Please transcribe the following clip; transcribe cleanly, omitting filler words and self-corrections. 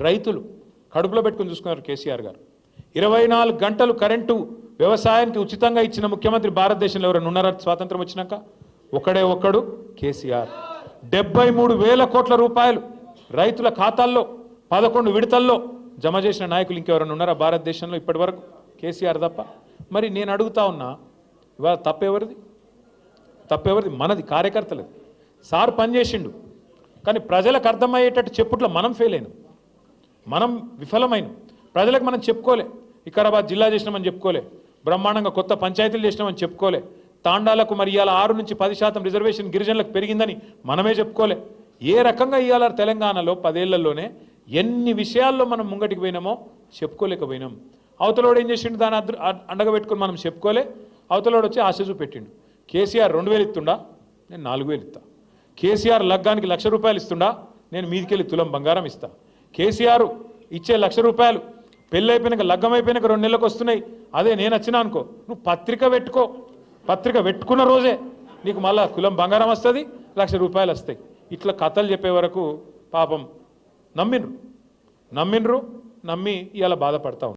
రైతులు కడుపులో పెట్టుకుని చూసుకున్నారు కేసీఆర్ గారు. 24 గంటలు కరెంటు వ్యవసాయానికి ఉచితంగా ఇచ్చిన ముఖ్యమంత్రి భారతదేశంలో ఎవరైనా ఉన్నారా స్వాతంత్రం వచ్చినాక? ఒక్కడు కేసీఆర్. 73,000 కోట్ల రూపాయలు రైతుల ఖాతాల్లో 11 విడతల్లో జమ చేసిన నాయకులు ఇంకెవరైనా ఉన్నారా భారతదేశంలో ఇప్పటి వరకు? కేసీఆర్ తప్ప. మరి నేను అడుగుతా ఉన్నా, ఇవాళ తప్పెవరిది? మనది, కార్యకర్తలది. సార్ పనిచేసిండు, కానీ ప్రజలకు అర్థమయ్యేటట్టు చెప్పుట్లో మనం ఫెయిల్ అయినాం, మనం విఫలమైన. ప్రజలకు మనం చెప్పుకోలే, వికారాబాద్ జిల్లా చేసినామని చెప్పుకోలే, బ్రహ్మాండంగా కొత్త పంచాయతీలు చేసినామని చెప్పుకోలే, తాండాలకు మరి ఇవాళ 6 నుంచి 10% రిజర్వేషన్ గిరిజనులకు పెరిగిందని మనమే చెప్పుకోలే. ఏ రకంగా ఇవాళ తెలంగాణలో 10 ఏళ్లలోనే ఎన్ని విషయాల్లో మనం ముంగటికి పోయినామో చెప్పుకోలేకపోయినాం. అవతలోడు ఏం చేసిండు? దాన్ని అండగా పెట్టుకుని మనం చెప్పుకోలే. అవతలోడు వచ్చి ఆశ చూపెట్టిండు. కేసీఆర్ 2,000 ఇస్తుండా, నేను 4,000 ఇస్తా. కేసీఆర్ లగ్గానికి 1,00,000 రూపాయలు ఇస్తుండా, నేను మీదికెళ్ళి తులం బంగారం ఇస్తా. కేసీఆర్ ఇచ్చే 1,00,000 రూపాయలు పెళ్ళి అయిపోయినాక, లగ్గం అయిపోయినాక 2 నెలలకు వస్తున్నాయి. అదే నేను వచ్చినా అనుకో, నువ్వు పత్రిక పెట్టుకో, పత్రిక పెట్టుకున్న రోజే నీకు మళ్ళా కులం బంగారం వస్తుంది, 1,00,000 రూపాయలు వస్తాయి. ఇట్లా కథలు చెప్పే వరకు పాపం నమ్మిండ్రు, నమ్మి ఇలా బాధపడతా ఉన్నారు.